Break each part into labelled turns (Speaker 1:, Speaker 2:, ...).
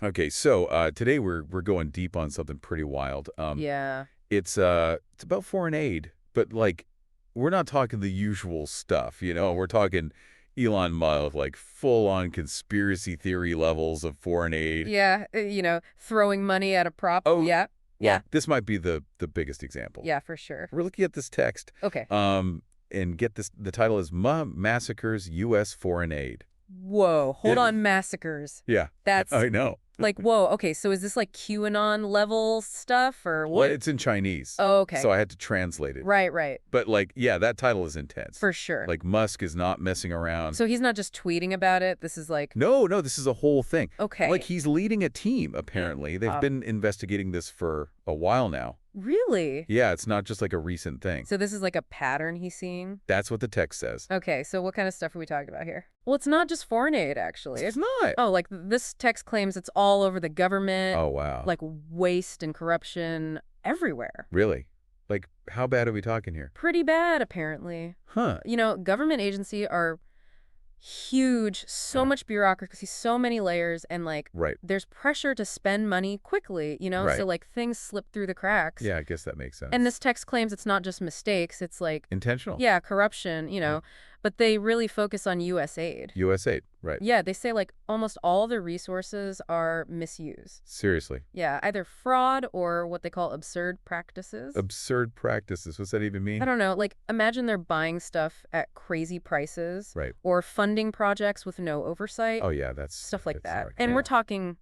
Speaker 1: Okay, so today we're going deep on something pretty wild.
Speaker 2: Yeah.
Speaker 1: It's about foreign aid, but like we're not talking the usual stuff, you know. We're talking Elon Musk, like full-on conspiracy theory levels of foreign aid.
Speaker 2: Yeah, throwing money at a prop.
Speaker 1: Oh,
Speaker 2: Yeah.
Speaker 1: well,
Speaker 2: Yeah.
Speaker 1: this might be the biggest example.
Speaker 2: Yeah, for sure.
Speaker 1: We're looking at this text.
Speaker 2: Okay.
Speaker 1: And get this. The title is Massacres U.S. Foreign Aid.
Speaker 2: Whoa. Hold on, massacres.
Speaker 1: Yeah,
Speaker 2: That's
Speaker 1: I know.
Speaker 2: like, whoa. Okay, so is this like QAnon level stuff or what?
Speaker 1: Well, it's in Chinese.
Speaker 2: Oh, okay.
Speaker 1: So I had to translate it.
Speaker 2: Right.
Speaker 1: But like, yeah, that title is intense.
Speaker 2: For sure.
Speaker 1: Like Musk is not messing around.
Speaker 2: So he's not just tweeting about it. This is like...
Speaker 1: No, this is a whole thing.
Speaker 2: Okay.
Speaker 1: Like he's leading a team, apparently. They've been investigating this for a while now.
Speaker 2: Really?
Speaker 1: Yeah, it's not just like a recent thing.
Speaker 2: So this is like a pattern he's seeing?
Speaker 1: That's what the text says.
Speaker 2: Okay, so what kind of stuff are we talking about here? Well, it's not just foreign aid, actually.
Speaker 1: It's not.
Speaker 2: Oh, like this text claims it's all over the government.
Speaker 1: Oh, wow.
Speaker 2: Like waste and corruption everywhere.
Speaker 1: Really? Like, how bad are we talking here?
Speaker 2: Pretty bad, apparently.
Speaker 1: Huh.
Speaker 2: Government agencies are huge, so much bureaucracy, so many layers, and like there's pressure to spend money quickly,
Speaker 1: Right.
Speaker 2: so like things slip through the cracks.
Speaker 1: Yeah, I guess that makes sense.
Speaker 2: And this text claims it's not just mistakes, it's like
Speaker 1: intentional.
Speaker 2: yeah, corruption, but they really focus on USAID.
Speaker 1: USAID, right.
Speaker 2: Yeah, they say like almost all the resources are misused.
Speaker 1: Seriously.
Speaker 2: Yeah, either fraud or what they call absurd practices.
Speaker 1: Absurd practices. What's that even mean?
Speaker 2: I don't know. Like, imagine they're buying stuff at crazy prices.
Speaker 1: Right.
Speaker 2: Or funding projects with no oversight.
Speaker 1: Oh, yeah, that's...
Speaker 2: Stuff like that.
Speaker 1: Sorry.
Speaker 2: And we're talking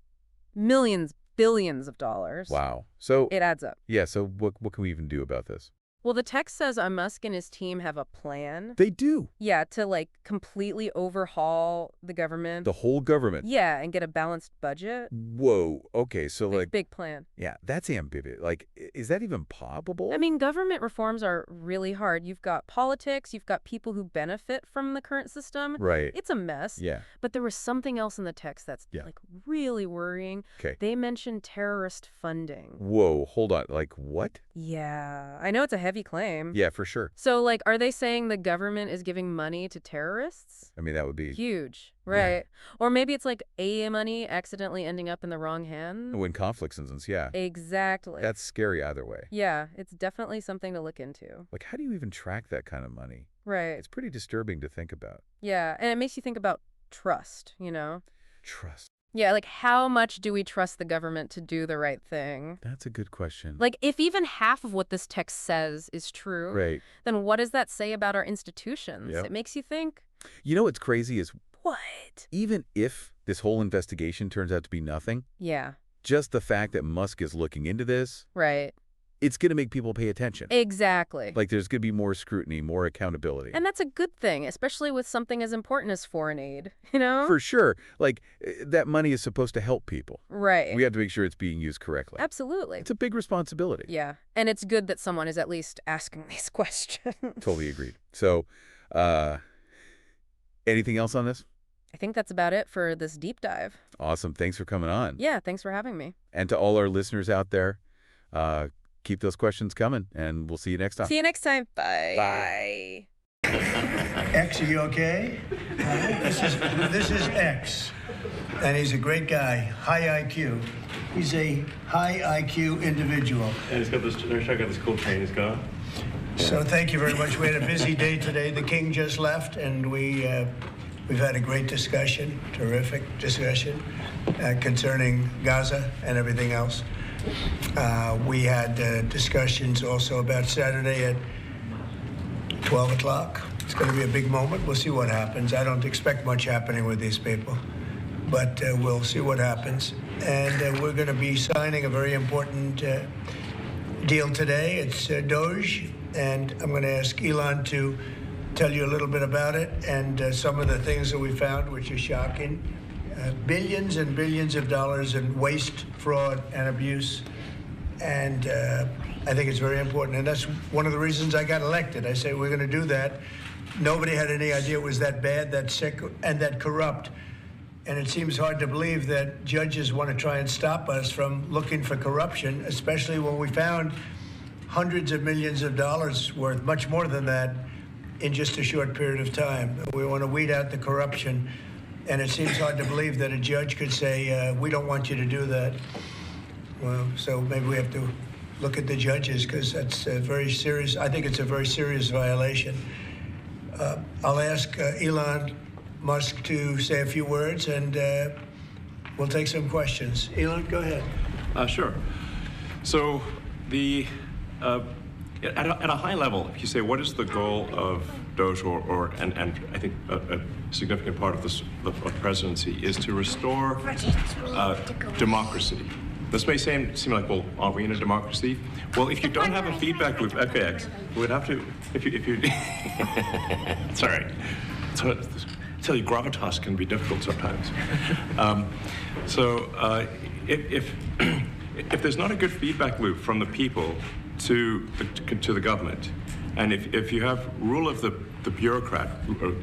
Speaker 2: millions, billions of dollars.
Speaker 1: Wow. So...
Speaker 2: It adds up.
Speaker 1: Yeah, so what can we even do about this?
Speaker 2: Well, the text says Musk and his team have a plan.
Speaker 1: They do.
Speaker 2: Yeah, to like completely overhaul the government.
Speaker 1: The whole government.
Speaker 2: Yeah, and get a balanced budget.
Speaker 1: Whoa. Okay, so like...
Speaker 2: Big plan.
Speaker 1: Yeah, that's ambivalent. Like, is that even possible?
Speaker 2: I mean, government reforms are really hard. You've got politics, you've got people who benefit from the current system.
Speaker 1: Right.
Speaker 2: It's a mess.
Speaker 1: Yeah.
Speaker 2: But there was something else in the text that's like really worrying.
Speaker 1: Okay.
Speaker 2: They mentioned terrorist funding.
Speaker 1: Whoa, hold on. Like what?
Speaker 2: Yeah, I know it's a heavy claim.
Speaker 1: Yeah, for sure.
Speaker 2: So, like, are they saying the government is giving money to terrorists?
Speaker 1: I mean, that would be...
Speaker 2: Huge, right? Yeah. Or maybe it's like money accidentally ending up in the wrong hands.
Speaker 1: When conflict instance, yeah.
Speaker 2: Exactly.
Speaker 1: That's scary either way.
Speaker 2: Yeah, it's definitely something to look into.
Speaker 1: Like, how do you even track that kind of money?
Speaker 2: Right.
Speaker 1: It's pretty disturbing to think about.
Speaker 2: Yeah, and it makes you think about trust,
Speaker 1: Trust.
Speaker 2: Yeah, like how much do we trust the government to do the right thing?
Speaker 1: That's a good question.
Speaker 2: Like if even half of what this text says is true, then what does that say about our institutions? It makes you think.
Speaker 1: You know what's crazy is
Speaker 2: what?
Speaker 1: Even if this whole investigation turns out to be nothing, just the fact that Musk is looking into this, it's going to make people pay attention.
Speaker 2: Exactly.
Speaker 1: Like there's going to be more scrutiny, more accountability.
Speaker 2: And that's a good thing, especially with something as important as foreign aid, For
Speaker 1: sure. Like that money is supposed to help people.
Speaker 2: Right.
Speaker 1: We have to make sure it's being used correctly.
Speaker 2: Absolutely.
Speaker 1: It's a big responsibility.
Speaker 2: Yeah. And it's good that someone is at least asking these questions.
Speaker 1: Totally agreed. So, anything else on this?
Speaker 2: I think that's about it for this deep dive.
Speaker 1: Awesome. Thanks for coming on.
Speaker 2: Yeah, thanks for having me.
Speaker 1: And to all our listeners out there, keep those questions coming, and we'll see you next time.
Speaker 2: See you next time. Bye.
Speaker 1: Bye.
Speaker 3: X, are you okay? This is X, and he's a great guy, high IQ. He's a high IQ individual.
Speaker 4: And he's got this, check out this cool chain he's got.
Speaker 3: So thank you very much. We had a busy day today. The king just left, and we've had a great discussion, terrific discussion, concerning Gaza and everything else. We had discussions also about Saturday at 12 o'clock. It's going to be a big moment. We'll see what happens. I don't expect much happening with these people, but we'll see what happens. And we're going to be signing a very important deal today. It's Doge, and I'm going to ask Elon to tell you a little bit about it and some of the things that we found, which are shocking. Billions and billions of dollars in waste, fraud, and abuse. And I think it's very important. And that's one of the reasons I got elected. I said, we're going to do that. Nobody had any idea it was that bad, that sick, and that corrupt. And it seems hard to believe that judges want to try and stop us from looking for corruption, especially when we found hundreds of millions of dollars worth, much more than that, in just a short period of time. We want to weed out the corruption And it seems hard to believe that a judge could say, we don't want you to do that. Well, so maybe we have to look at the judges, because that's a very serious, I think it's a very serious violation. I'll ask Elon Musk to say a few words, and we'll take some questions. Elon, go ahead.
Speaker 4: Sure. So at a high level, if you say, what is the goal of Doge, and I think a significant part of the presidency is to restore democracy. This may seem like, well, are we in a democracy? Well, if you don't have a feedback loop, okay, we would have to, if you it's all right. So, I tell you, gravitas can be difficult sometimes. If there's not a good feedback loop from the people to the government, and if you have rule of the bureaucrat,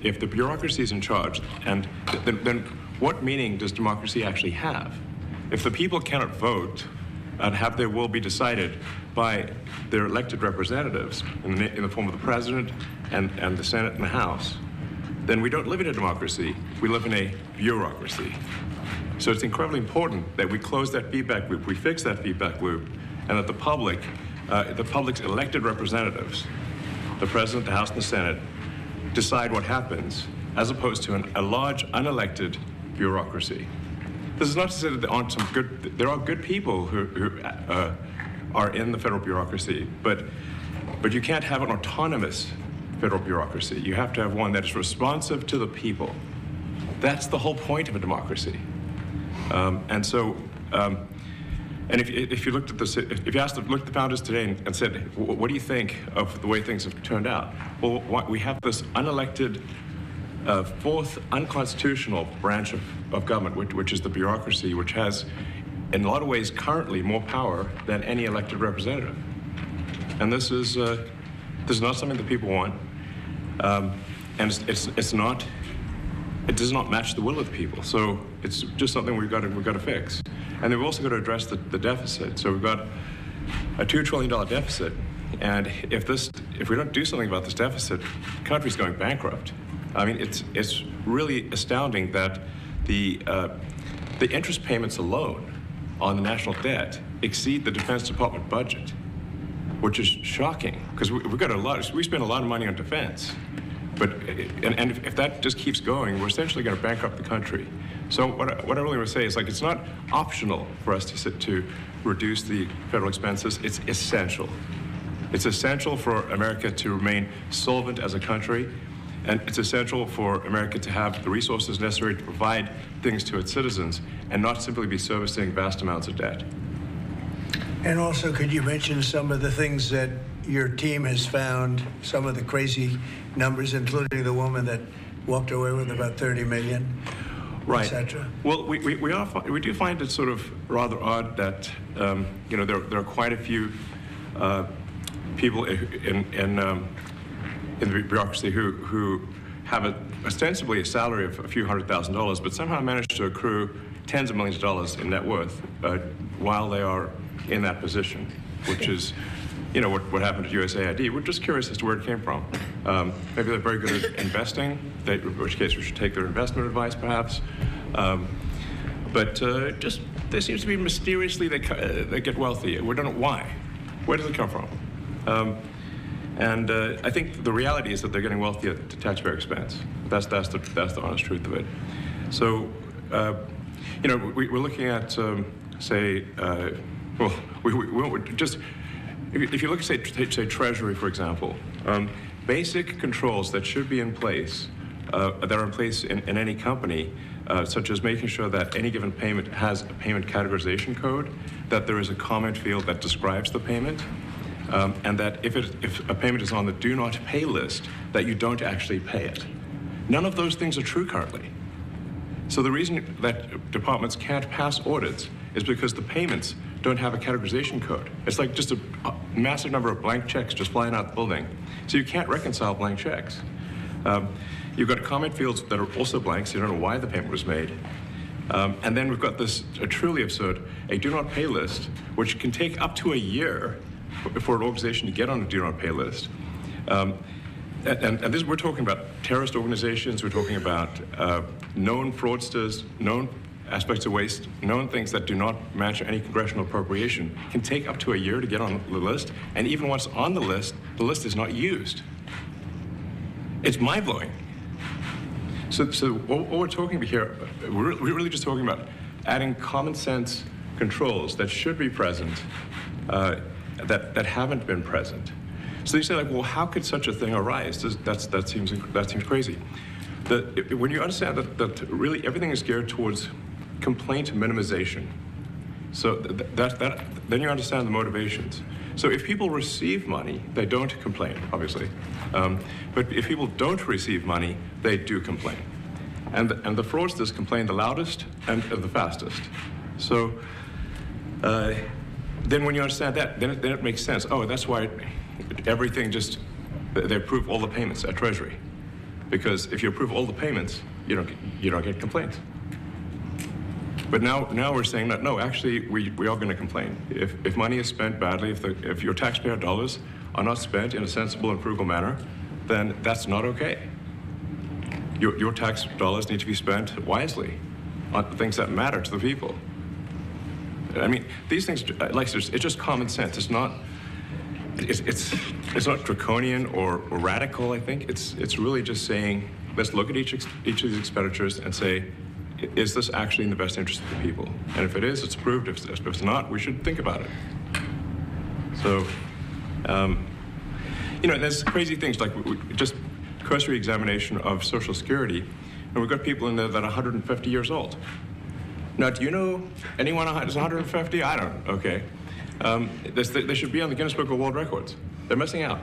Speaker 4: if the bureaucracy is in charge, and then what meaning does democracy actually have? If the people cannot vote and have their will be decided by their elected representatives in the form of the president and the Senate and the House, then we don't live in a democracy, we live in a bureaucracy. So it's incredibly important that we close that feedback loop, we fix that feedback loop, and that the public's elected representatives, the president, the House, and the Senate, decide what happens, as opposed to a large, unelected bureaucracy. This is not to say that there are good people who are in the federal bureaucracy, but you can't have an autonomous federal bureaucracy. You have to have one that is responsive to the people. That's the whole point of a democracy. And if you looked at if you looked at the founders today and said, what do you think of the way things have turned out? Well, we have this unelected, fourth unconstitutional branch of government, which is the bureaucracy, which has, in a lot of ways, currently more power than any elected representative. And this is not something that people want, and it does not match the will of the people. So it's just something we've got to fix. And then we've also got to address the deficit. So we've got a $2 trillion deficit, and if we don't do something about this deficit, the country's going bankrupt. I mean, it's really astounding that the interest payments alone on the national debt exceed the Defense Department budget, which is shocking, because we spend a lot of money on defense. But if that just keeps going, we're essentially going to bankrupt the country. So what I really want to say is, like, it's not optional for us to reduce the federal expenses. It's essential. It's essential for America to remain solvent as a country, and it's essential for America to have the resources necessary to provide things to its citizens and not simply be servicing vast amounts of debt.
Speaker 3: And also, could you mention some of the things that your team has found, some of the crazy numbers, including the woman that walked away with about $30 million,
Speaker 4: right,
Speaker 3: etc.?
Speaker 4: Well, we do find it sort of rather odd that there are quite a few people in the bureaucracy who have ostensibly a salary of a few $100,000, but somehow manage to accrue tens of millions of dollars in net worth while they are in that position, which is, what happened at USAID. We're just curious as to where it came from. Maybe they're very good at investing, in which case we should take their investment advice, perhaps. But there seems to be mysteriously they get wealthy. We don't know why. Where does it come from? And I think the reality is that they're getting wealthy at taxpayer expense. That's the honest truth of it. So, we're looking at, if you look at, say, Treasury, for example, basic controls that should be in place, that are in place in any company, such as making sure that any given payment has a payment categorization code, that there is a comment field that describes the payment, and that if a payment is on the do not pay list, that you don't actually pay it. None of those things are true currently. So the reason that departments can't pass audits is because the payments don't have a categorization code. It's like just a massive number of blank checks just flying out the building. So you can't reconcile blank checks. You've got comment fields that are also blank, so you don't know why the payment was made. And then we've got this truly absurd, a do not pay list, which can take up to a year for an organization to get on a do not pay list. And this, we're talking about terrorist organizations, we're talking about known fraudsters, known aspects of waste, known things that do not match any congressional appropriation, can take up to a year to get on the list, and even once on the list is not used. It's mind-blowing. So what we're talking about here, we're really just talking about adding common sense controls that should be present, that haven't been present. So you say, like, well, how could such a thing arise? That seems crazy. When you understand that really everything is geared towards complaint minimization, so then you understand the motivations. So if people receive money, they don't complain, obviously. But if people don't receive money, they do complain. And the fraudsters complain the loudest and the fastest. So then when you understand that, then it makes sense. Oh, that's why everything they approve all the payments at Treasury. Because if you approve all the payments, you don't get complaints. But now we're saying that, no, actually, we are going to complain. If money is spent badly, if your taxpayer dollars are not spent in a sensible and frugal manner, then that's not okay. Your tax dollars need to be spent wisely on things that matter to the people. I mean, these things, like, it's just common sense. It's not draconian or radical, I think. It's really just saying, let's look at each of these expenditures and say, is this actually in the best interest of the people? And if it is, it's approved. If it's not, we should think about it. So, there's crazy things like just cursory examination of Social Security, and we've got people in there that are 150 years old. Now, do you know anyone who's 150? I don't. Okay. They should be on the Guinness Book of World Records. They're missing out.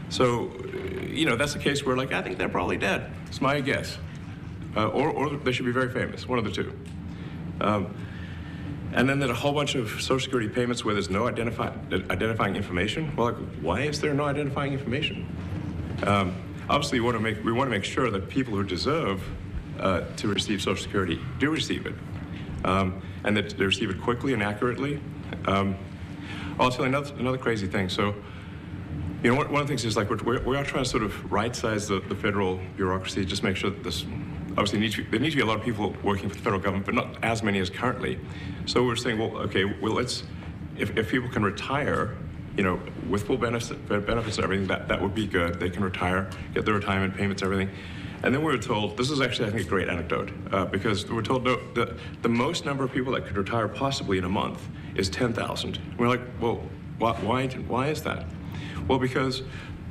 Speaker 4: So, that's a case where, like, I think they're probably dead. It's my guess. Or they should be very famous, one of the two. And then there's a whole bunch of Social Security payments where there's no identifying information. Well, like, why is there no identifying information? Obviously, we want to make sure that people who deserve to receive Social Security do receive it, and that they receive it quickly and accurately. I'll tell you another crazy thing. So, one of the things is, like, we are trying to sort of right-size the federal bureaucracy, just make sure that this. Obviously, there need to be a lot of people working for the federal government, but not as many as currently. So we're saying, well, okay, let's, if people can retire, with full benefits and everything, that would be good. They can retire, get their retirement payments, everything. And then we were told, this is actually, I think, a great anecdote, because we were told the most number of people that could retire possibly in a month is 10,000. We're like, well, why is that? Well, because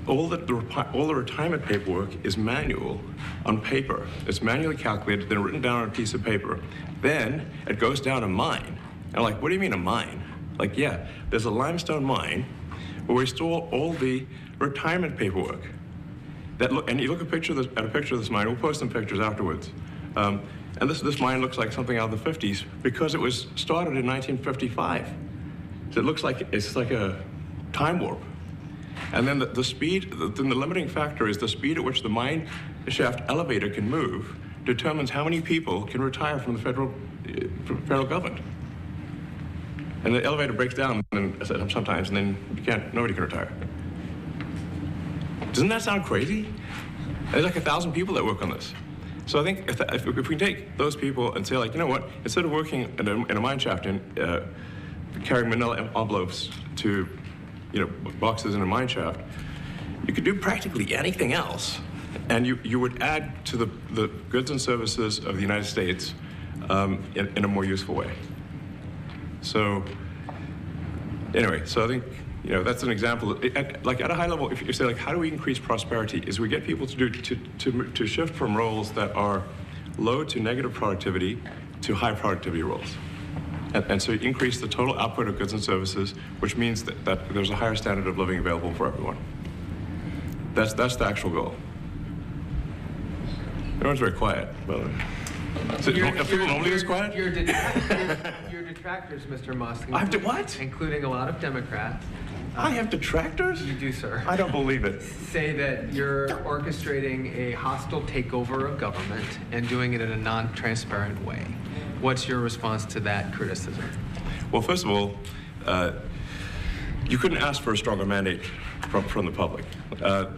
Speaker 4: all the retirement paperwork is manual on paper. It's manually calculated, then written down on a piece of paper. Then it goes down a mine. And I'm like, what do you mean a mine? Like, yeah, there's a limestone mine where we store all the retirement paperwork. And you look at a picture of this mine. We'll post some pictures afterwards. And this mine looks like something out of the 50s because it was started in 1955. So it looks like it's like a time warp. And then the speed, the limiting factor is the speed at which the mine shaft elevator can move determines how many people can retire from the federal government. And the elevator breaks down sometimes, and then nobody can retire. Doesn't that sound crazy? There's like 1,000 people that work on this. So I think if we can take those people and say, like, you know what, instead of working in a mine shaft and carrying manila envelopes to boxes in a mine shaft, you could do practically anything else, and you would add to the goods and services of the United States in a more useful way. So anyway, so I think that's an example. Like at a high level, if you say, like, how do we increase prosperity? Is we get people to shift from roles that are low to negative productivity to high productivity roles. And so you increase the total output of goods and services, which means that there's a higher standard of living available for everyone. That's the actual goal. Everyone's very quiet. Well, are people normally this quiet?
Speaker 5: Your detractors, Mr. Musk.
Speaker 4: I have to what?
Speaker 5: Including a lot of Democrats.
Speaker 4: I have detractors?
Speaker 5: You do, sir.
Speaker 4: I don't believe it.
Speaker 5: Say that you're orchestrating a hostile takeover of government and doing it in a non-transparent way. What's your response to that criticism?
Speaker 4: Well, first of all, You couldn't ask for a stronger mandate from the public.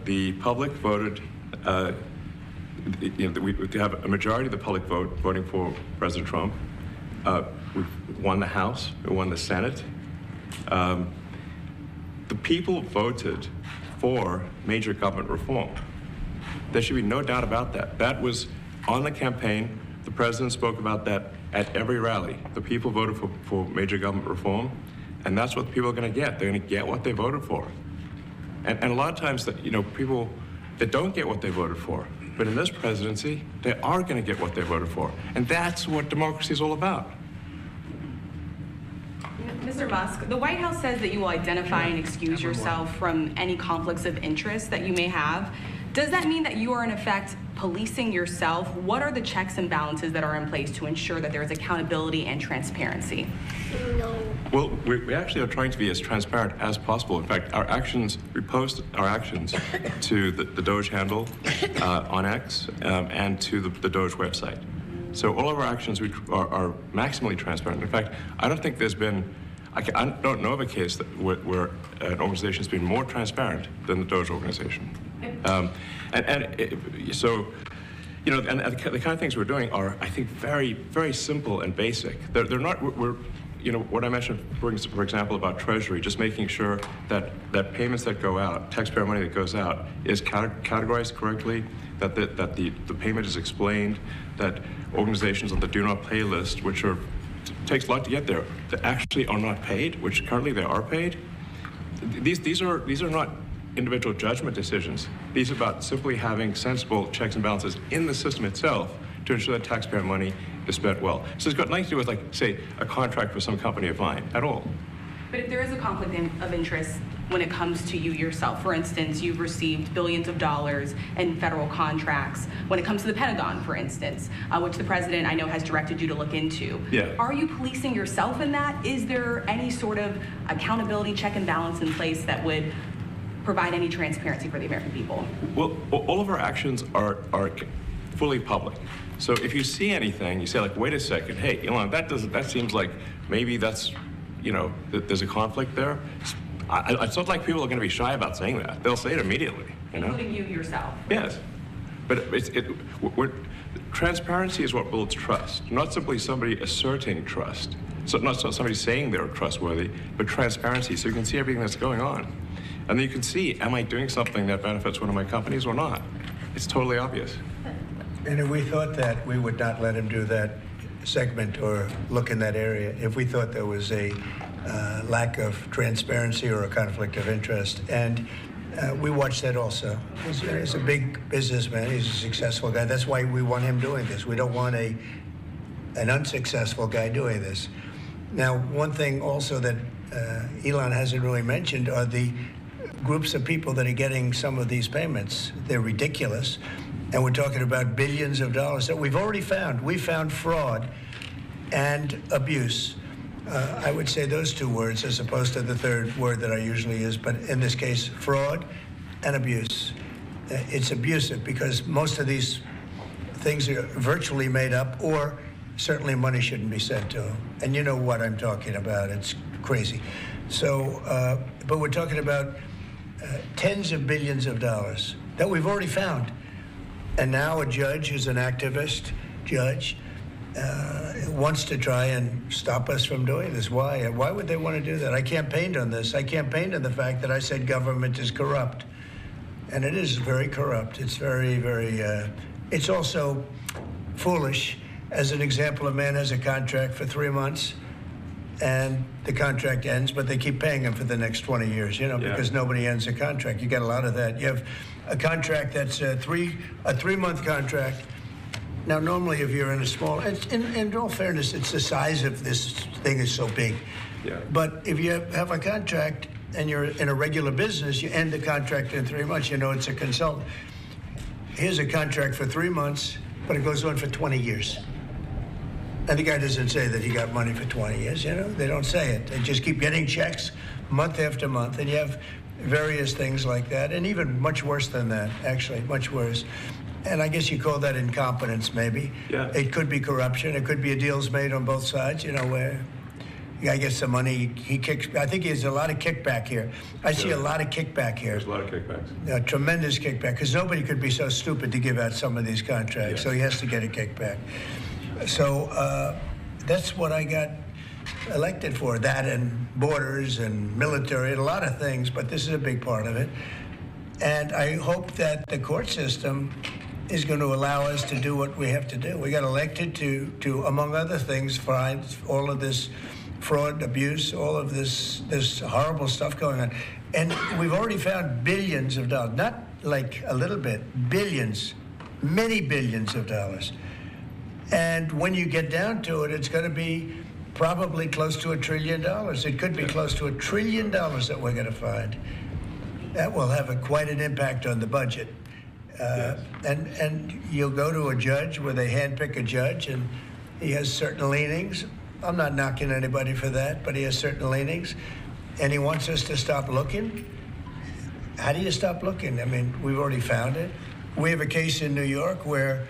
Speaker 4: The public voted, we have a majority of the public voting for President Trump. We won the House, we won the Senate. The people voted for major government reform. There should be no doubt about that. That was on the campaign. The president spoke about that at every rally. The people voted for major government reform, and that's what the people are going to get. They're going to get what they voted for. And a lot of times, people that don't get what they voted for, but in this presidency, they are going to get what they voted for. And that's what democracy is all about.
Speaker 6: Mr. Musk, the White House says that you will identify and excuse yourself from any conflicts of interest that you may have. Does that mean that you are, in effect, policing yourself? What are the checks and balances that are in place to ensure that there is accountability and transparency?
Speaker 4: Well, we actually are trying to be as transparent as possible. In fact, we post our actions to the Doge handle on X and to the Doge website. So all of our actions are maximally transparent. In fact, I don't think there's been, I don't know of a case where an organization has been more transparent than the Doge organization. So, and the kind of things we're doing are, I think, very, very simple and basic. They're not, what I mentioned, for example, about Treasury, just making sure that payments that go out, taxpayer money that goes out, is categorized correctly, that the payment is explained, that organizations on the do not pay list, which takes a lot to get there, that actually are not paid, which currently they are paid. These are not individual judgment decisions. These are about simply having sensible checks and balances in the system itself to ensure that taxpayer money is spent well. So it's got nothing to do with, like, say, a contract with some company of mine at all.
Speaker 6: But if there is a conflict of interest when it comes to you yourself, for instance, you've received billions of dollars in federal contracts when it comes to the Pentagon, for instance, which the president, I know, has directed you to look into.
Speaker 4: Yeah.
Speaker 6: Are you policing yourself in that? Is there any sort of accountability check and balance in place that would provide any transparency for the American people?
Speaker 4: Well, all of our actions are fully public. So if you see anything, you say, like, wait a second, hey, Elon, that seems like maybe that's, there's a conflict there. It's not like people are going to be shy about saying that. They'll say it immediately.
Speaker 6: Including you yourself.
Speaker 4: Yes. But transparency is what builds trust, not simply somebody asserting trust. So not somebody saying they're trustworthy, but transparency, so you can see everything that's going on. And then you can see, am I doing something that benefits one of my companies or not? It's totally obvious.
Speaker 3: And if we thought that, we would not let him do that segment or look in that area if we thought there was a lack of transparency or a conflict of interest. And we watch that also. He's a big businessman. He's a successful guy. That's why we want him doing this. We don't want an unsuccessful guy doing this. Now, one thing also that Elon hasn't really mentioned are the groups of people that are getting some of these payments. They're ridiculous. And we're talking about billions of dollars that we've already found. We found fraud and abuse. I would say those two words as opposed to the third word that I usually use, but in this case, fraud and abuse. It's abusive because most of these things are virtually made up, or certainly money shouldn't be sent to them. And you know what I'm talking about. It's crazy. So, but we're talking about tens of billions of dollars that we've already found. And now a judge who's an activist judge wants to try and stop us from doing this. Why? Why would they want to do that? I campaigned on this. I campaigned on the fact that I said government is corrupt. And it is very corrupt. It's very, very, it's also foolish. As an example, a man has a contract for 3 months and the contract ends, but they keep paying him for the next 20 years, because nobody ends a contract. You get a lot of that. You have a contract that's a three-month contract. Now, normally, if you're in a small, in all fairness, it's the size of this thing is so big.
Speaker 4: Yeah.
Speaker 3: But if you have a contract and you're in a regular business, you end the contract in 3 months. It's a consultant. Here's a contract for 3 months, but it goes on for 20 years. And the guy doesn't say that he got money for 20 years, They don't say it. They just keep getting checks month after month. And you have various things like that, and even much worse than that, actually, much worse. And I guess you call that incompetence, maybe.
Speaker 4: Yeah.
Speaker 3: It could be corruption. It could be a deals made on both sides, where The guy gets some money, he kicks. I think there's a lot of kickback here. I see a lot of kickback here.
Speaker 4: There's a lot of kickbacks.
Speaker 3: Tremendous kickback, because nobody could be so stupid to give out some of these contracts, so he has to get a kickback. So that's what I got elected for, that and borders and military and a lot of things, but this is a big part of it. And I hope that the court system is going to allow us to do what we have to do. We got elected to among other things, find all of this fraud, abuse, all of this horrible stuff going on. And we've already found billions of dollars, not like a little bit, billions, many billions of dollars. And when you get down to it, it's going to be probably close to $1 trillion. It could be close to $1 trillion that we're going to find. That will have quite an impact on the budget. And you'll go to a judge where they handpick a judge, and he has certain leanings. I'm not knocking anybody for that, but he has certain leanings, and he wants us to stop looking. How do you stop looking? I mean, we've already found it. We have a case in New York where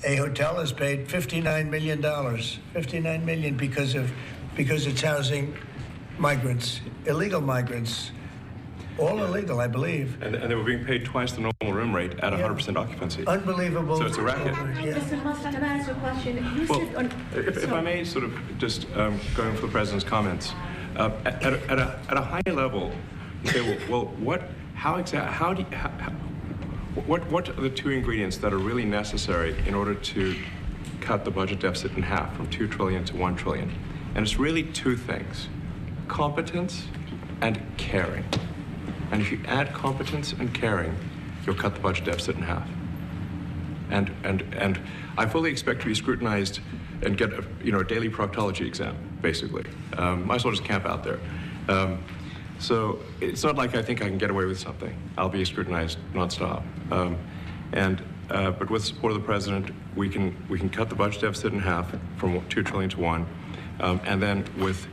Speaker 3: a hotel has paid $59 million, $59 million because it's housing migrants, illegal migrants. All illegal, I believe.
Speaker 4: And they were being paid twice the normal room rate at 100% occupancy.
Speaker 3: Unbelievable.
Speaker 4: So it's a racket.
Speaker 7: Mr. Musk, can I ask you a question?
Speaker 4: Well, if I may sort of just going for the president's comments, at a high level, okay, well, what are the two ingredients that are really necessary in order to cut the budget deficit in half from 2 trillion to 1 trillion? And it's really two things: competence and caring. And if you add competence and caring, you'll cut the budget deficit in half. And I fully expect to be scrutinized and get a daily proctology exam, basically. Might as well just camp out there. So it's not like I think I can get away with something. I'll be scrutinized nonstop. But with the support of the president, we can cut the budget deficit in half from 2 trillion to 1, and then with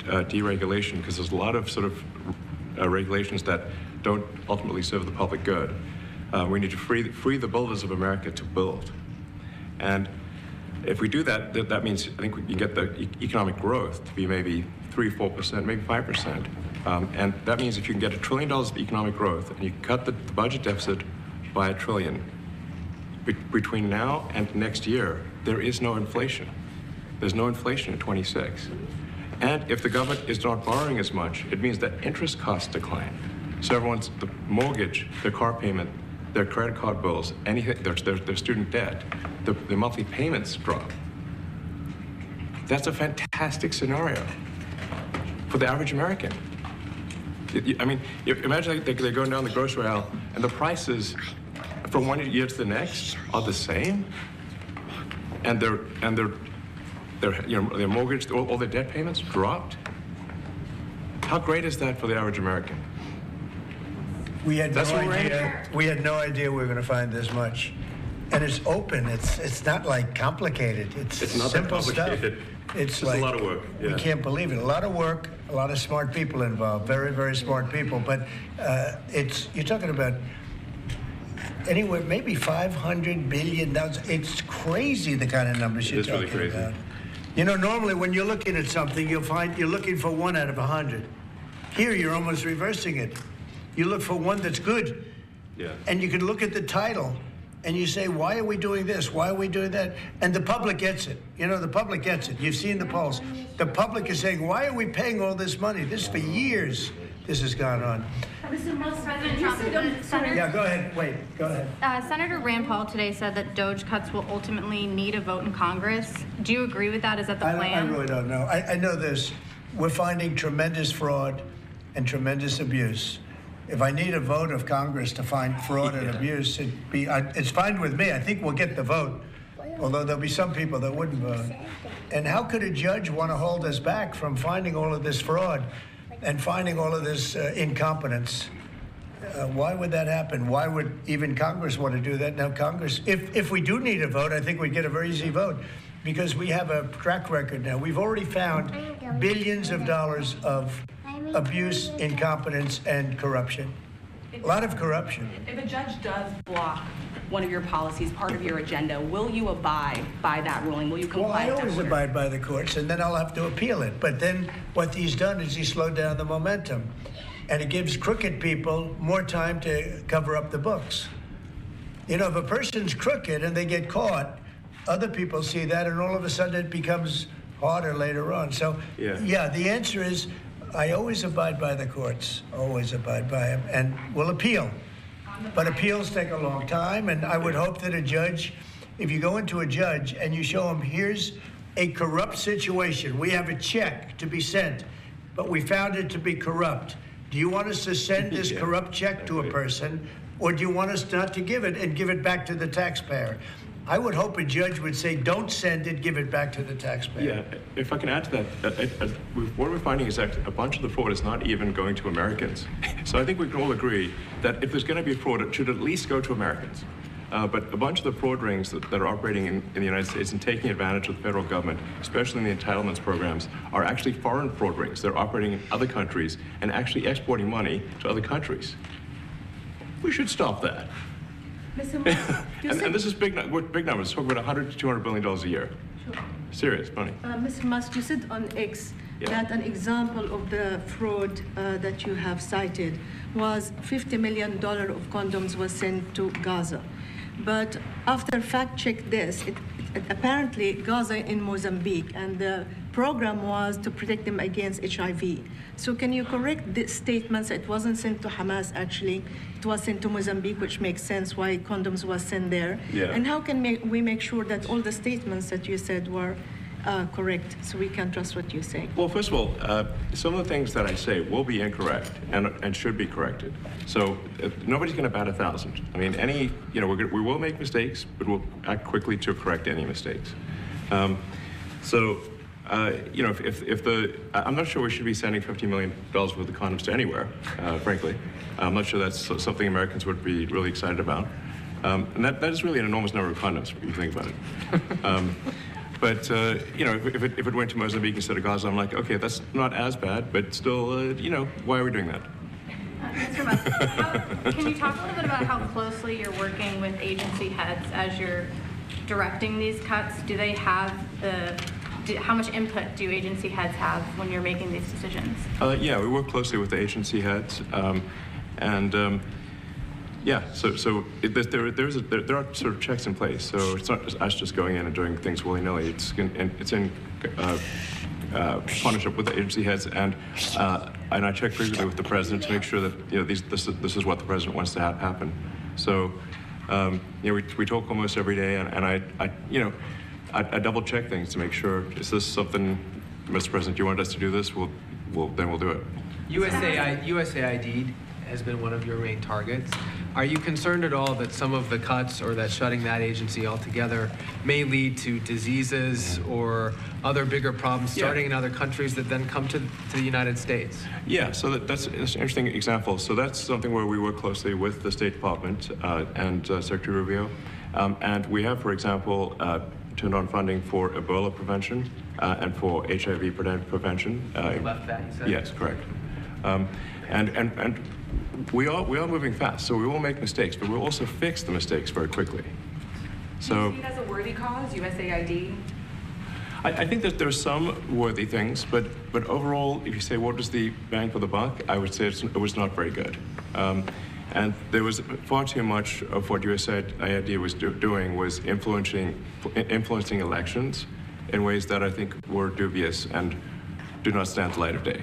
Speaker 4: deregulation, because there's a lot of sort of regulations that don't ultimately serve the public good. We need to free the builders of America to build. And if we do that, that means I think we can get the economic growth to be maybe 3-4%, maybe 5%. And that means if you can get $1 trillion of economic growth and you cut the budget deficit by $1 trillion, between now and next year, there is no inflation. There's no inflation in 26. And if the government is not borrowing as much, it means that interest costs decline. So everyone's, the mortgage, their car payment, their credit card bills, anything, their student debt, the monthly payments drop. That's a fantastic scenario for the average American. I mean, imagine they're going down the grocery aisle and the prices from one year to the next are the same, and their mortgage, all their debt payments dropped. How great is that for the average American?
Speaker 3: We had no idea. We had no idea we were going to find this much, and it's open. It's not like complicated. It's
Speaker 4: not
Speaker 3: simple
Speaker 4: that complicated.
Speaker 3: Stuff. It's
Speaker 4: like
Speaker 3: a
Speaker 4: lot of work. Yeah.
Speaker 3: We can't believe it. A lot of work. A lot of smart people involved. Very, very smart people. But you're talking about anywhere maybe $500 billion. It's crazy the kind of numbers you're talking
Speaker 4: really crazy.
Speaker 3: about. You know, normally when you're looking at something, you'll find you're looking for 1 out of 100. Here, you're almost reversing it. You look for one that's good.
Speaker 4: Yeah.
Speaker 3: And you can look at the title and you say, why are we doing this? Why are we doing that? And the public gets it. You know, the public gets it. You've seen the polls. The public is saying, why are we paying all this money? This for years, this has gone on.
Speaker 7: Mr. Musk, President Trump,
Speaker 3: Yeah, go ahead. Wait, go ahead.
Speaker 8: Senator Rand Paul today said that DOJ cuts will ultimately need a vote in Congress. Do you agree with that? Is that the plan?
Speaker 3: I really don't know. I know this. We're finding tremendous fraud and tremendous abuse. If I need a vote of Congress to find fraud and abuse, it's fine with me. I think we'll get the vote, although there'll be some people that wouldn't vote. And how could a judge want to hold us back from finding all of this fraud and finding all of this incompetence? Why would that happen? Why would even Congress want to do that? Now, Congress, if we do need a vote, I think we'd get a very easy vote because we have a track record now. We've already found billions of dollars of abuse, incompetence, and corruption. A lot of corruption.
Speaker 6: If a judge does block one of your policies, part of your agenda, will you abide by that ruling? Will you comply?
Speaker 3: Well, I
Speaker 6: with that
Speaker 3: always
Speaker 6: order?
Speaker 3: abide by the courts, and then I'll have to appeal it. But then what he's done is he slowed down the momentum. And it gives crooked people more time to cover up the books. You know, if a person's crooked and they get caught, other people see that, and all of a sudden it becomes harder later on. So, yeah, the answer is I always abide by the courts, always abide by them, and will appeal. But appeals take a long time, and I would hope that a judge, if you go into a judge and you show him, here's a corrupt situation, we have a check to be sent, but we found it to be corrupt. Do you want us to send this corrupt check to a person, or do you want us not to give it and give it back to the taxpayer? I would hope a judge would say, don't send it, give it back to the taxpayer.
Speaker 4: Yeah, if I can add to that, what we're finding is that a bunch of the fraud is not even going to Americans. So I think we can all agree that if there's going to be fraud, it should at least go to Americans. But a bunch of the fraud rings that are operating in the United States and taking advantage of the federal government, especially in the entitlements programs, are actually foreign fraud rings. They're operating in other countries and actually exporting money to other countries. We should stop that.
Speaker 7: Mr. Musk,
Speaker 4: and this is big numbers. Talk about $100 to $200 billion a year.
Speaker 7: Sure.
Speaker 4: Serious money.
Speaker 7: Mr. Musk, you said on X that an example of the fraud that you have cited was $50 million of condoms was sent to Gaza. But after fact-check this, it apparently Gaza in Mozambique, and the program was to protect them against HIV. So can you correct the statements? It wasn't sent to Hamas, actually. It was sent to Mozambique, which makes sense why condoms was sent there.
Speaker 4: Yeah.
Speaker 7: And how can we make sure that all the statements that you said were correct, so we can trust what you say?
Speaker 4: Well, first of all, some of the things that I say will be incorrect and should be corrected. So nobody's going to bat 1,000. I mean, we will make mistakes, but we'll act quickly to correct any mistakes. I'm not sure we should be sending $50 million worth of condoms to anywhere, frankly. I'm not sure that's something Americans would be really excited about. And that is really an enormous number of condoms, if you think about it. But if it went to Mozambique instead of Gaza, I'm like, okay, that's not as bad, but still, why are we doing that?
Speaker 8: Mr. Musk, can you talk a little bit about how closely you're working with agency heads as you're directing these cuts? Do they have how much input do agency heads have when you're making these decisions?
Speaker 4: Yeah, we work closely with the agency heads, there are sort of checks in place. So it's not just us just going in and doing things willy-nilly. It's in partnership with the agency heads, and I check frequently with the president to make sure that this is what the president wants to happen. So we talk almost every day, and I double check things to make sure, is this something, Mr. President, you want us to do this? Then we'll do it.
Speaker 5: USAID has been one of your main targets. Are you concerned at all that some of the cuts or that shutting that agency altogether may lead to diseases or other bigger problems starting in other countries that then come to the United States? Yeah,
Speaker 4: so that's an interesting example. So that's something where we work closely with the State Department and Secretary Rubio. And we have, for example, turned on funding for Ebola prevention and for HIV prevention.
Speaker 5: You left that, you said?
Speaker 4: Yes, correct. And we are moving fast, so we will make mistakes, but we'll also fix the mistakes very quickly. So,
Speaker 6: do you see it as a worthy cause, USAID?
Speaker 4: I think that there's some worthy things, but overall, if you say what was the bang for the buck, I would say it was not very good. And there was far too much of what USAID was doing was influencing elections in ways that I think were dubious and do not stand the light of day.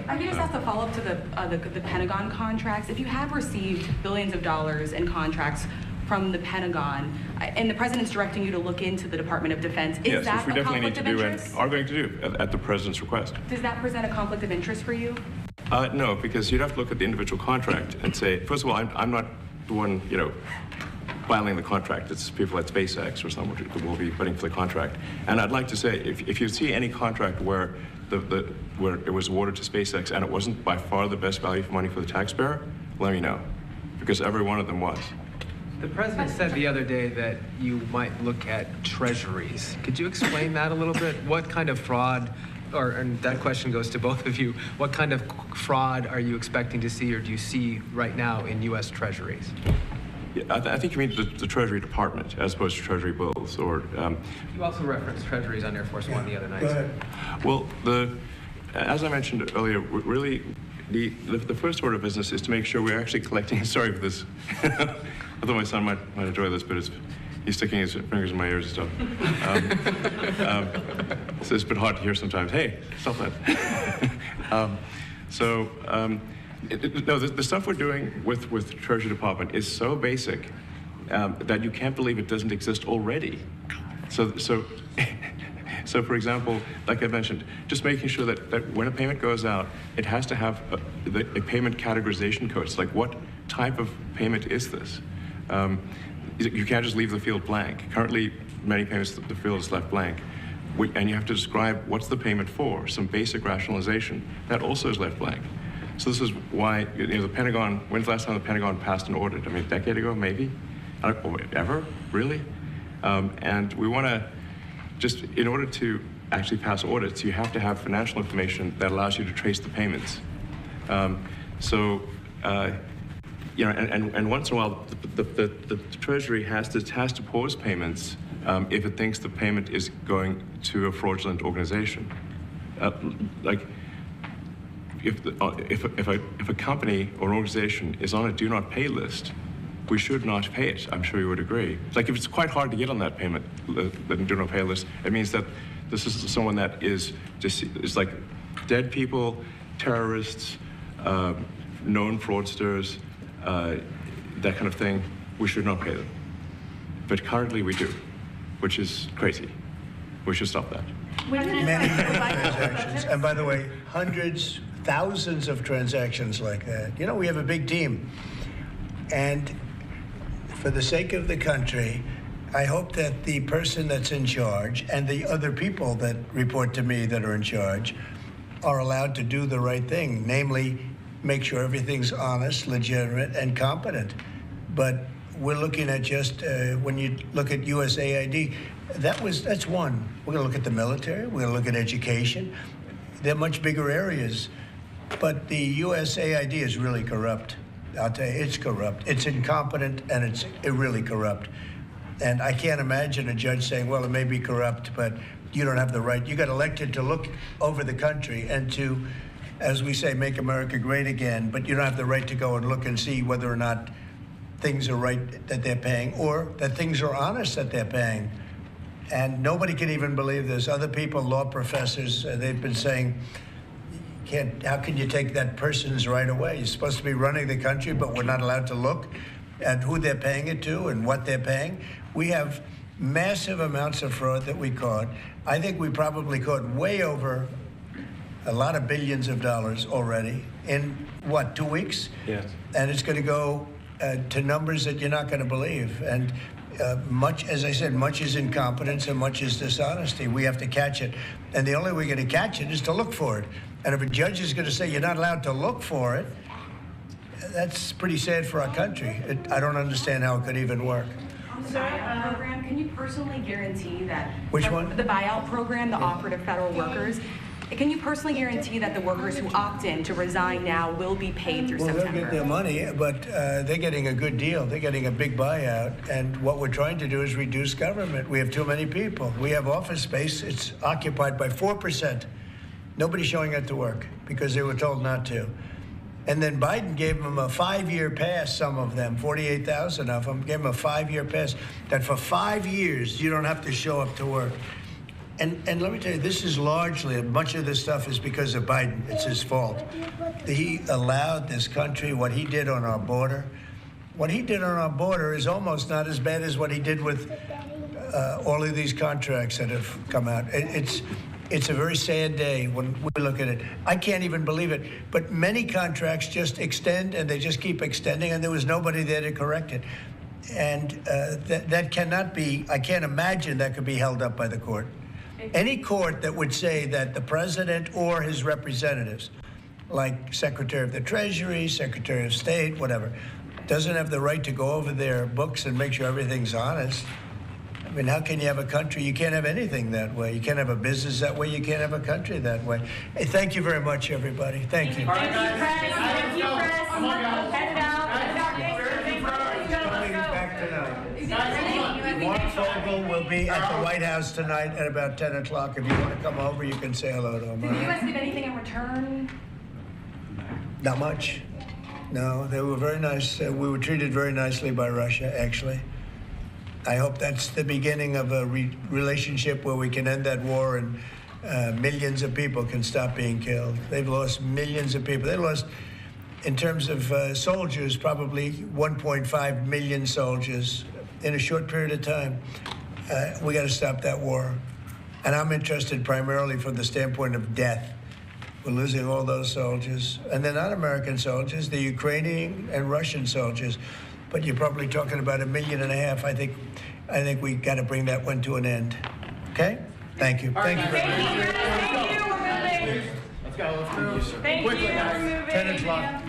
Speaker 6: I can just ask a follow-up to the Pentagon contracts. If you have received billions of dollars in contracts from the Pentagon, and the president's directing you to look into the Department of Defense, is that a conflict of interest?
Speaker 4: And are going to do at the president's request.
Speaker 6: Does that present a conflict of interest for you?
Speaker 4: No, because you'd have to look at the individual contract and say, first of all, I'm not the one, filing the contract. It's people at SpaceX or someone who will be putting for the contract. And I'd like to say, if you see any contract where where it was awarded to SpaceX and it wasn't by far the best value for money for the taxpayer, let me know, because every one of them was.
Speaker 5: The president said the other day that you might look at treasuries. Could you explain that a little bit? What kind of fraud and that question goes to both of you, what kind of fraud are you expecting to see or do you see right now in U.S. treasuries?
Speaker 4: Yeah, I think you mean the Treasury Department as opposed to Treasury bills, or...
Speaker 5: You also referenced treasuries on Air Force One the other night.
Speaker 3: Go ahead.
Speaker 4: Well, as I mentioned earlier, really, the first order of business is to make sure we're actually collecting... Sorry for this. Although my son might enjoy this, but he's sticking his fingers in my ears and stuff. So it's a bit hard to hear sometimes. Hey, stop that. No, the stuff we're doing with Treasury Department is so basic that you can't believe it doesn't exist already. So for example, like I mentioned, just making sure that when a payment goes out, it has to have a payment categorization code. It's like, what type of payment is this? You can't just leave the field blank. Currently, many payments, the field is left blank. And you have to describe what's the payment for, some basic rationalization. That also is left blank. So this is why, the Pentagon, when's the last time the Pentagon passed an audit? I mean, a decade ago, maybe? Ever? Really? And we want to just, in order to actually pass audits, you have to have financial information that allows you to trace the payments. And once in a while, the Treasury has to pause payments if it thinks the payment is going to a fraudulent organization. If a company or an organization is on a do not pay list, we should not pay it. I'm sure you would agree. Like, if it's quite hard to get on that payment, the do not pay list, it means that this is someone that is like dead people, terrorists, known fraudsters, that kind of thing. We should not pay them. But currently we do, which is crazy. We should stop that.
Speaker 3: Many transactions. And by the way, hundreds, thousands of transactions like that. We have a big team. And for the sake of the country, I hope that the person that's in charge and the other people that report to me that are in charge are allowed to do the right thing, namely make sure everything's honest, legitimate, and competent. But we're looking at just, when you look at USAID, that's one. We're going to look at the military. We're going to look at education. They're much bigger areas. But the USAID is really corrupt. I'll tell you, it's corrupt. It's incompetent, and it's really corrupt. And I can't imagine a judge saying, well, it may be corrupt, but you don't have the right. You got elected to look over the country and to, as we say, make America great again, but you don't have the right to go and look and see whether or not things are right that they're paying or that things are honest that they're paying. And nobody can even believe this. Other people, law professors, they've been saying, how can you take that person's right away? You're supposed to be running the country, but we're not allowed to look at who they're paying it to and what they're paying. We have massive amounts of fraud that we caught. I think we probably caught way over a lot of billions of dollars already in, 2 weeks?
Speaker 4: Yes.
Speaker 3: And it's going to go to numbers that you're not going to believe. And much, as I said, much is incompetence and much is dishonesty. We have to catch it. And the only way we're going to catch it is to look for it. And if a judge is going to say you're not allowed to look for it, that's pretty sad for our country. I don't understand how it could even work.
Speaker 6: On the buyout program, can you personally guarantee that...
Speaker 3: Which one?
Speaker 6: The buyout program, the operative federal workers. Can you personally guarantee that the workers who opt in to resign now will be paid through September?
Speaker 3: Well, they'll get their money, but they're getting a good deal. They're getting a big buyout. And what we're trying to do is reduce government. We have too many people. We have office space. It's occupied by 4%. Nobody's showing up to work because they were told not to. And then Biden gave them a 5-year pass, some of them, 48,000 of them, gave them a 5-year pass, that for 5 years you don't have to show up to work. And let me tell you, this is largely, much of this stuff is because of Biden. It's his fault. He allowed this country, what he did on our border. What he did on our border is almost not as bad as what he did with all of these contracts that have come out. It's a very sad day when we look at it. I can't even believe it. But many contracts just extend, and they just keep extending, and there was nobody there to correct it. And that cannot be, I can't imagine that could be held up by the court. Any court that would say that the president or his representatives, like Secretary of the Treasury, Secretary of State, whatever, doesn't have the right to go over their books and make sure everything's honest, I mean, how can you have a country? You can't have anything that way. You can't have a business that way. You can't have a country that way. Hey, thank you very much, everybody. Thank you.
Speaker 9: Thank you, press. Thank you, press. Head down.
Speaker 3: Mark Fogel will be at the White House tonight at about 10 o'clock. If you want to come over, you can say hello to him.
Speaker 6: Did the U.S. give anything in return?
Speaker 3: Not much. No, they were very nice. We were treated very nicely by Russia, actually. I hope that's the beginning of a relationship where we can end that war and millions of people can stop being killed. They've lost millions of people. They lost, in terms of soldiers, probably 1.5 million soldiers in a short period of time. We got to stop that war. And I'm interested primarily from the standpoint of death. We're losing all those soldiers. And they're not American soldiers, they're Ukrainian and Russian soldiers. But you're probably talking about 1.5 million. I think we got to bring that one to an end. Okay? Thank you. Thank you very much.
Speaker 9: Thank you. We're moving.
Speaker 3: Let's go.
Speaker 9: Thank you. We're moving.
Speaker 3: 10 o'clock.